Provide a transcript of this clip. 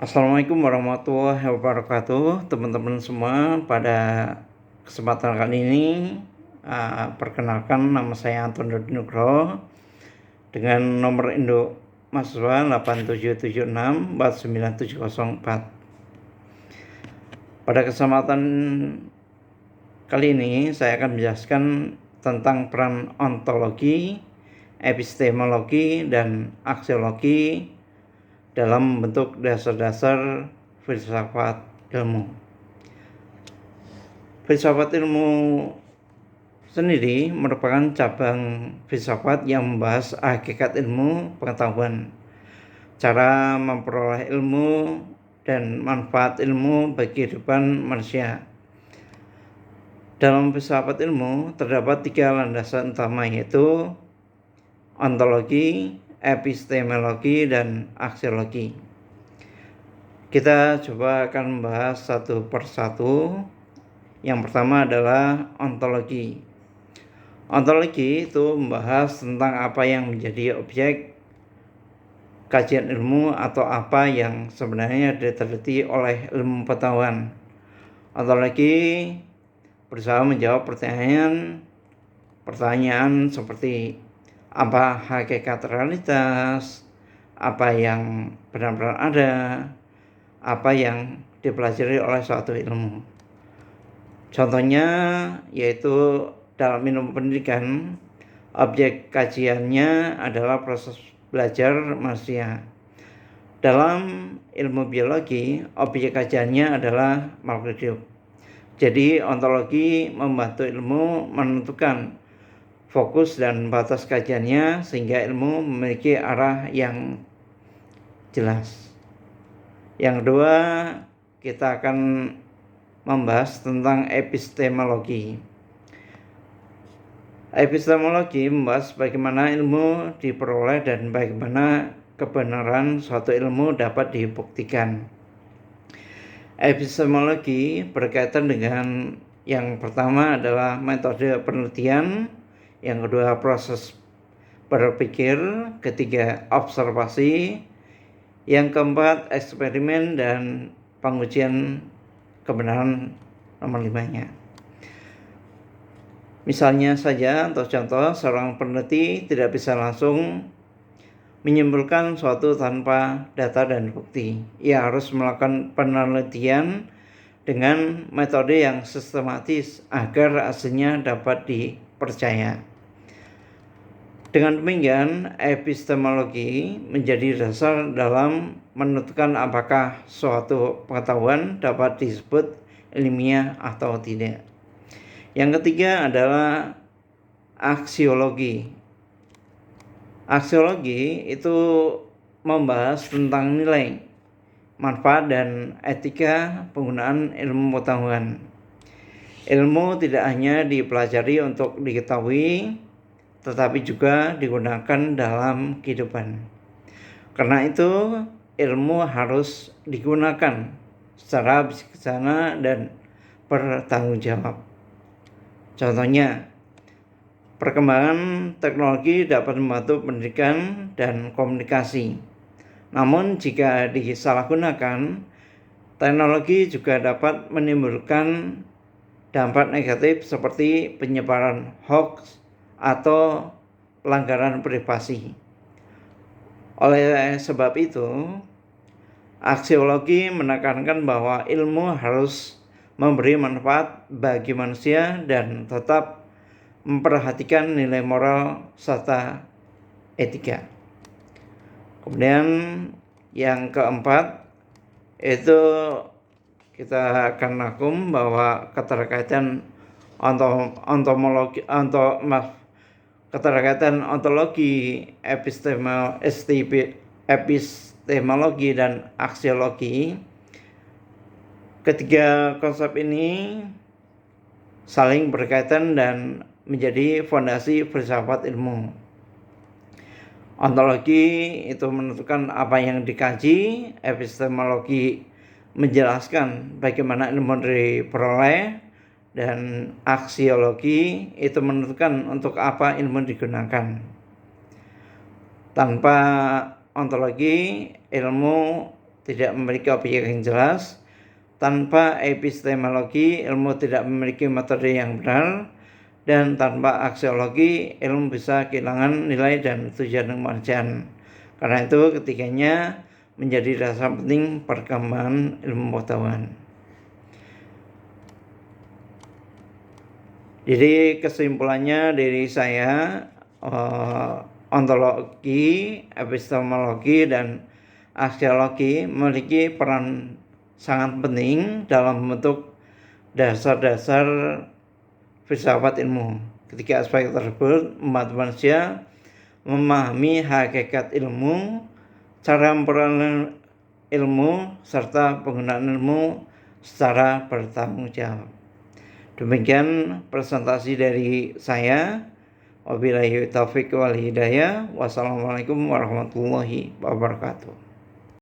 Assalamualaikum warahmatullahi wabarakatuh, teman-teman semua. Pada kesempatan kali ini, perkenalkan, nama saya Anton Dodi Nugroho dengan nomor induk mahasiswa 8776 4974. Pada kesempatan kali ini saya akan menjelaskan tentang peran ontologi, epistemologi, dan aksiologi dalam bentuk dasar-dasar filsafat ilmu. Filsafat ilmu sendiri merupakan cabang filsafat yang membahas hakikat ilmu pengetahuan, cara memperoleh ilmu, dan manfaat ilmu bagi kehidupan manusia. Dalam filsafat ilmu terdapat 3 landasan utama, yaitu ontologi, epistemologi, dan aksiologi. Kita coba akan membahas satu persatu. Yang pertama adalah ontologi. Ontologi itu membahas tentang apa yang menjadi objek kajian ilmu atau apa yang sebenarnya diteliti oleh ilmu pengetahuan. Ontologi berusaha menjawab pertanyaan seperti apa hakikat realitas, apa yang benar-benar ada, apa yang dipelajari oleh suatu ilmu. Contohnya yaitu dalam ilmu pendidikan, objek kajiannya adalah proses belajar manusia. Dalam ilmu biologi, objek kajiannya adalah makhluk hidup. Jadi ontologi membantu ilmu menentukan fokus dan batas kajiannya sehingga ilmu memiliki arah yang jelas. Yang kedua, kita akan membahas tentang epistemologi. Epistemologi membahas bagaimana ilmu diperoleh dan bagaimana kebenaran suatu ilmu dapat dibuktikan. Epistemologi berkaitan dengan yang pertama adalah metode penelitian, yang kedua proses berpikir, ketiga observasi, yang keempat eksperimen, dan pengujian kebenaran nomor 5-nya. Misalnya saja, untuk contoh, seorang peneliti tidak bisa langsung menyimpulkan suatu tanpa data dan bukti. Ia harus melakukan penelitian dengan metode yang sistematis agar hasilnya dapat dipercaya. Dengan demikian, epistemologi menjadi dasar dalam menentukan apakah suatu pengetahuan dapat disebut ilmiah atau tidak. Yang ketiga adalah aksiologi. Aksiologi itu membahas tentang nilai, manfaat, dan etika penggunaan ilmu pengetahuan. Ilmu tidak hanya dipelajari untuk diketahui, tetapi juga digunakan dalam kehidupan. Karena itu, ilmu harus digunakan secara bijaksana dan bertanggung jawab. Contohnya, perkembangan teknologi dapat membantu pendidikan dan komunikasi. Namun, jika disalahgunakan, teknologi juga dapat menimbulkan dampak negatif seperti penyebaran hoax atau pelanggaran privasi. Oleh sebab itu, aksiologi menekankan bahwa ilmu harus memberi manfaat bagi manusia dan tetap memperhatikan nilai moral serta etika. Kemudian yang keempat, itu kita akan rangkum bahwa keterkaitan ontologi, epistemologi, dan aksiologi. Ketiga konsep ini saling berkaitan dan menjadi fondasi filsafat ilmu. Ontologi itu menentukan apa yang dikaji, epistemologi menjelaskan bagaimana ilmu diperoleh, dan aksiologi itu menentukan untuk apa ilmu digunakan. Tanpa ontologi, ilmu tidak memiliki objek yang jelas. Tanpa epistemologi, ilmu tidak memiliki metode yang benar. Dan tanpa aksiologi, ilmu bisa kehilangan nilai dan tujuan kemanusiaan. Karena itu ketiganya menjadi dasar penting perkembangan ilmu pengetahuan. Jadi kesimpulannya dari saya, ontologi, epistemologi, dan aksiologi memiliki peran sangat penting dalam membentuk dasar-dasar filsafat ilmu. Ketiga aspek tersebut membantu manusia memahami hakikat ilmu, cara memperoleh ilmu, serta penggunaan ilmu secara bertanggung jawab. Demikian presentasi dari saya. Wabillahi taufiq wal hidayah. Wassalamualaikum warahmatullahi wabarakatuh.